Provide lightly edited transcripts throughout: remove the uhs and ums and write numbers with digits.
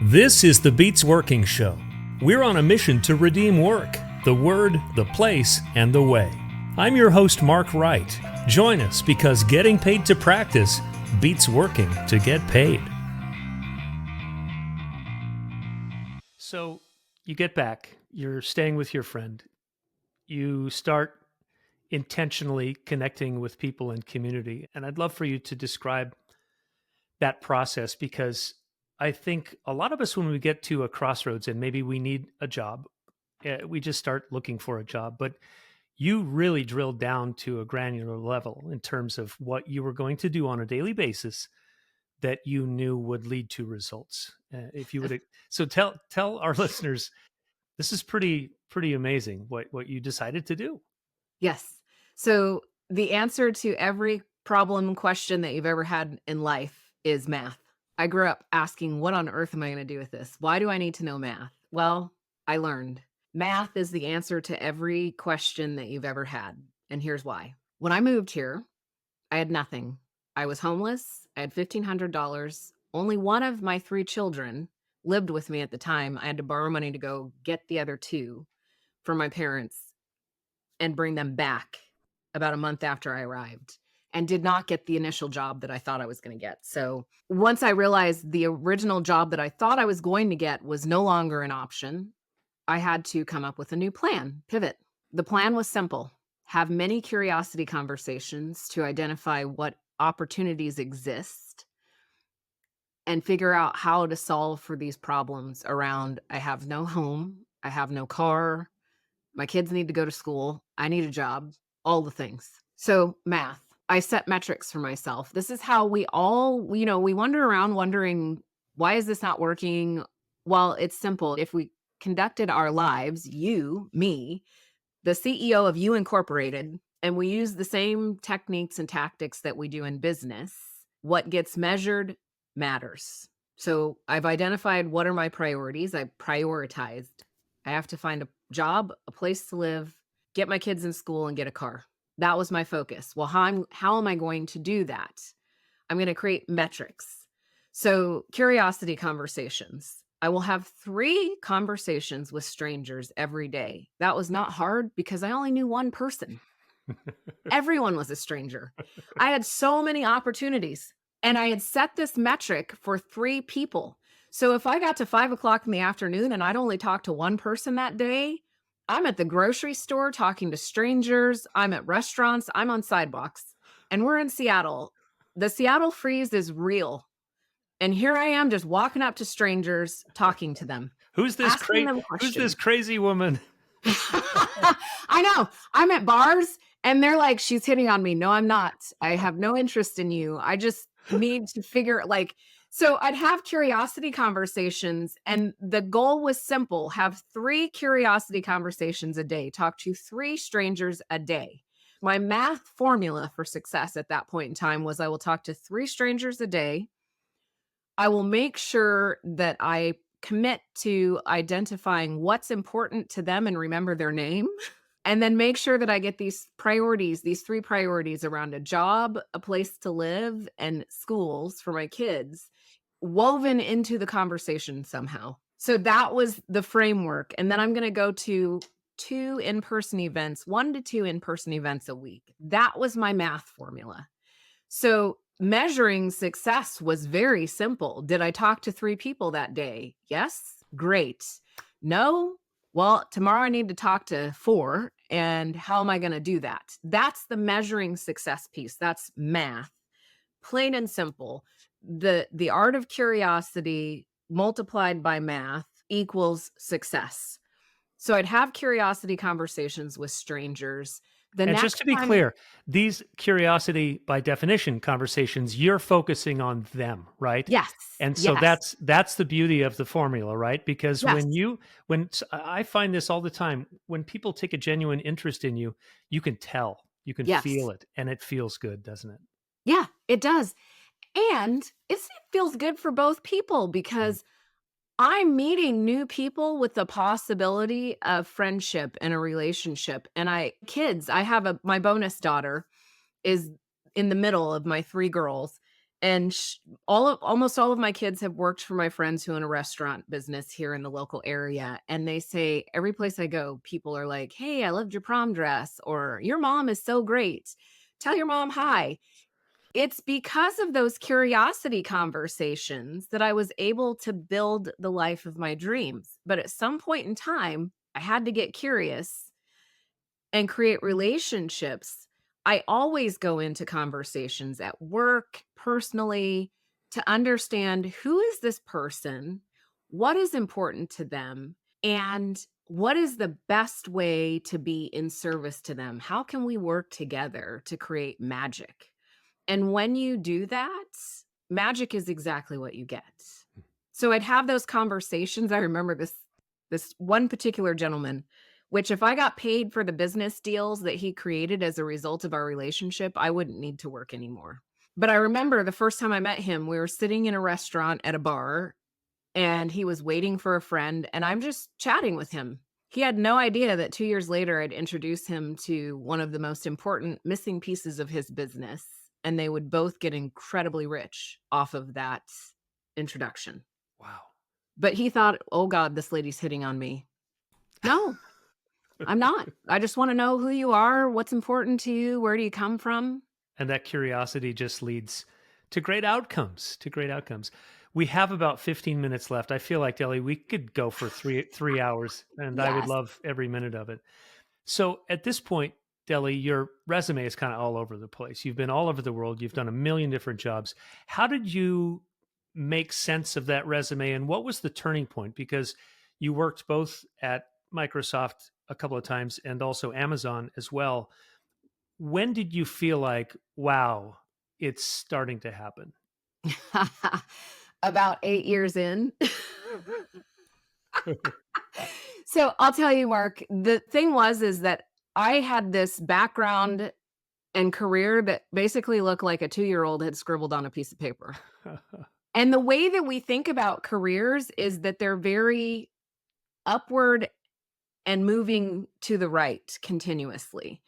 This is the Beats Working Show. We're on a mission to redeem work, the word, the place, and the way. I'm your host, Mark Wright. Join us because getting paid to practice beats working to get paid. So you get back, you're staying with your friend, you start intentionally connecting with people and community. And I'd love for you to describe that process because I think a lot of us, when we get to a crossroads and maybe we need a job, we just start looking for a job. But you really drilled down to a granular level in terms of what you were going to do on a daily basis that you knew would lead to results. If you would, so tell our listeners, this is pretty amazing what you decided to do. Yes. So the answer to every problem question that you've ever had in life is math. I grew up asking, what on earth am I going to do with this? Why do I need to know math? Well, I learned math is the answer to every question that you've ever had. And here's why. When I moved here, I had nothing. I was homeless. I had $1,500. Only one of my 3 children lived with me at the time. I had to borrow money to go get the other 2 from my parents and bring them back about a month after I arrived, and did not get the initial job that I thought I was going to get. So once I realized the original job that I thought I was going to get was no longer an option, I had to come up with a new plan, pivot. The plan was simple: have many curiosity conversations to identify what opportunities exist and figure out how to solve for these problems around I have no home, I have no car, my kids need to go to school, I need a job, all the things. So math. I set metrics for myself. This is how we all, we wander around wondering, why is this not working? Well, it's simple. If we conducted our lives, you, me, the CEO of You Incorporated, and we use the same techniques and tactics that we do in business, what gets measured matters. So I've identified what are my priorities. I prioritized. I have to find a job, a place to live, get my kids in school, and get a car. That was my focus. Well, how am I going to do that? I'm going to create metrics. So curiosity conversations. I will have 3 conversations with strangers every day. That was not hard because I only knew one person. Everyone was a stranger. I had so many opportunities, and I had set this metric for 3 people. So if I got to 5 o'clock in the afternoon and I'd only talked to one person that day, I'm at the grocery store talking to strangers. I'm at restaurants. I'm on sidewalks, and we're in Seattle. The Seattle freeze is real. And here I am just walking up to strangers, talking to them. Who's this crazy woman? I know. I'm at bars and they're like, she's hitting on me. No, I'm not. I have no interest in you. I just need to figure so I'd have curiosity conversations, and the goal was simple: have 3 curiosity conversations a day, talk to 3 strangers a day. My math formula for success at that point in time was I will talk to 3 strangers a day. I will make sure that I commit to identifying what's important to them and remember their name. And then make sure that I get these 3 priorities around a job, a place to live, and schools for my kids woven into the conversation somehow. So that was the framework. And then I'm going to go to 2 in-person events, 1 to 2 in-person events a week. That was my math formula. So measuring success was very simple. Did I talk to 3 people that day? Yes. Great. No. Well, tomorrow I need to talk to 4. And how am I going to do that? That's the measuring success piece. That's math. Plain and simple. The art of curiosity multiplied by math equals success. So I'd have curiosity conversations with strangers. And just to be clear, these curiosity by definition conversations, you're focusing on them, right? Yes. And so yes. that's the beauty of the formula, right? Because Yes. when I find this all the time, when people take a genuine interest in you, you can tell, you can feel it, and it feels good, doesn't it? Yeah, it does. And it feels good for both people because I'm meeting new people with the possibility of friendship and a relationship. And I have my bonus daughter is in the middle of my 3 girls. And almost all of my kids have worked for my friends who own a restaurant business here in the local area, and they say every place I go, people are like, "Hey, I loved your prom dress," or "Your mom is so great. Tell your mom hi." It's because of those curiosity conversations that I was able to build the life of my dreams. But at some point in time, I had to get curious and create relationships. I always go into conversations at work, personally, to understand who is this person, what is important to them, and what is the best way to be in service to them? How can we work together to create magic? And when you do that, magic is exactly what you get. So I'd have those conversations. I remember this one particular gentleman, which if I got paid for the business deals that he created as a result of our relationship, I wouldn't need to work anymore. But I remember the first time I met him, we were sitting in a restaurant at a bar and he was waiting for a friend and I'm just chatting with him. He had no idea that 2 years later I'd introduce him to one of the most important missing pieces of his business, and they would both get incredibly rich off of that introduction. Wow. But he thought, "Oh god, this lady's hitting on me." No, I'm not. I just wanna know who you are, what's important to you, where do you come from? And that curiosity just leads to great outcomes, We have about 15 minutes left. I feel like, Ellie, we could go for 3 hours, and I would Yes. love every minute of it. So at this point, Deli, your resume is kind of all over the place. You've been all over the world. You've done a million different jobs. How did you make sense of that resume, and what was the turning point? Because you worked both at Microsoft a couple of times and also Amazon as well. When did you feel like, wow, it's starting to happen? About 8 years in. So, I'll tell you, Mark, the thing is that I had this background and career that basically looked like a 2-year-old had scribbled on a piece of paper. And the way that we think about careers is that they're very upward and moving to the right continuously.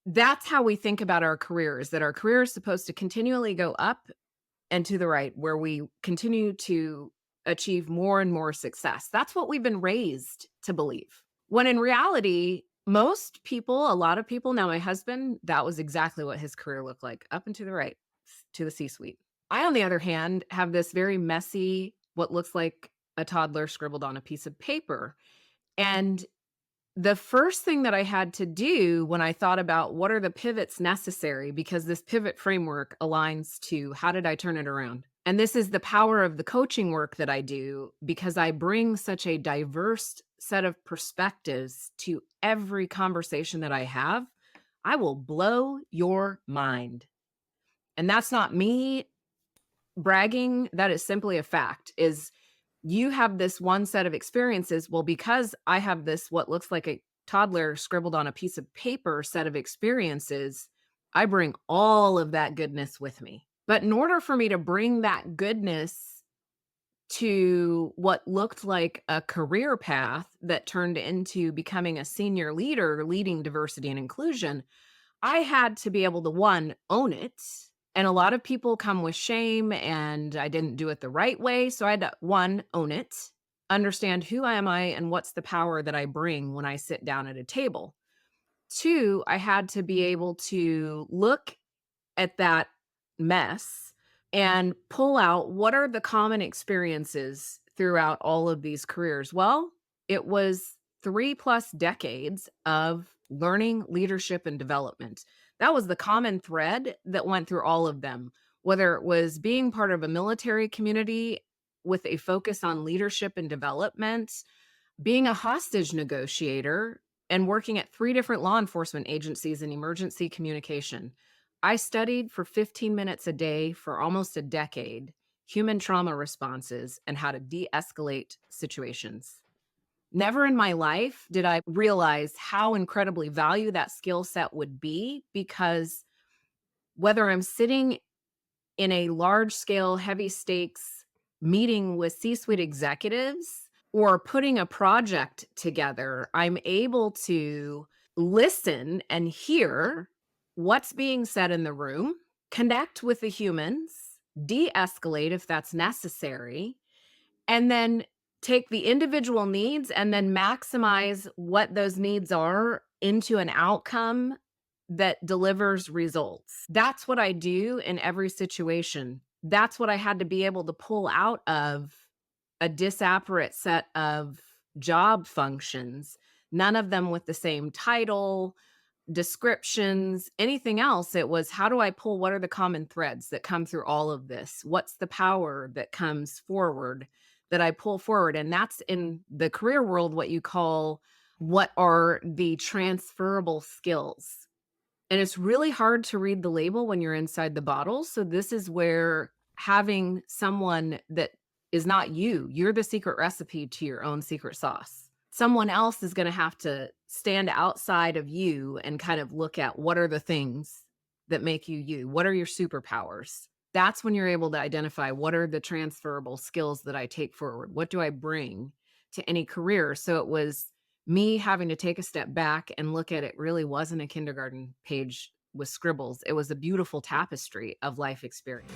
That's how we think about our careers, that our career is supposed to continually go up and to the right, where we continue to achieve more and more success. That's what we've been raised to believe. When in reality, most people, a lot of people, now my husband, that was exactly what his career looked like, up and to the right, to the C suite. I, on the other hand, have this very messy, what looks like a toddler scribbled on a piece of paper. And the first thing that I had to do when I thought about what are the pivots necessary, because this pivot framework aligns to how did I turn it around? And this is the power of the coaching work that I do because I bring such a diverse set of perspectives to every conversation that I have. I will blow your mind. And that's not me bragging, that is simply a fact. Is you have this one set of experiences. Well, because I have this, what looks like a toddler scribbled on a piece of paper set of experiences, I bring all of that goodness with me. But in order for me to bring that goodness to what looked like a career path that turned into becoming a senior leader leading diversity and inclusion, I had to be able to, one, own it. And a lot of people come with shame and I didn't do it the right way. So I had to, one, own it, understand who am I and what's the power that I bring when I sit down at a table. Two, I had to be able to look at that mess and pull out what are the common experiences throughout all of these careers. Well, it was 3 plus decades of learning, leadership, and development. That was the common thread that went through all of them, whether it was being part of a military community with a focus on leadership and development, being a hostage negotiator, and working at 3 different law enforcement agencies in emergency communication. I studied for 15 minutes a day for almost a decade, human trauma responses and how to de-escalate situations. Never in my life did I realize how incredibly valuable that skill set would be, because whether I'm sitting in a large scale, heavy stakes meeting with C suite executives or putting a project together, I'm able to listen and hear what's being said in the room, connect with the humans, de-escalate if that's necessary, and then take the individual needs and then maximize what those needs are into an outcome that delivers results. That's what I do in every situation. That's what I had to be able to pull out of a disparate set of job functions, none of them with the same title, descriptions, anything else. It was, how do I pull, what are the common threads that come through all of this? What's the power that comes forward that I pull forward? And that's in the career world, what you call, what are the transferable skills? And it's really hard to read the label when you're inside the bottle. So this is where having someone that is not you, you're the secret recipe to your own secret sauce. Someone else is going to have to stand outside of you and kind of look at, what are the things that make you you? What are your superpowers? That's when you're able to identify, what are the transferable skills that I take forward? What do I bring to any career? So it was me having to take a step back and look at, it really wasn't a kindergarten page with scribbles. It was a beautiful tapestry of life experience.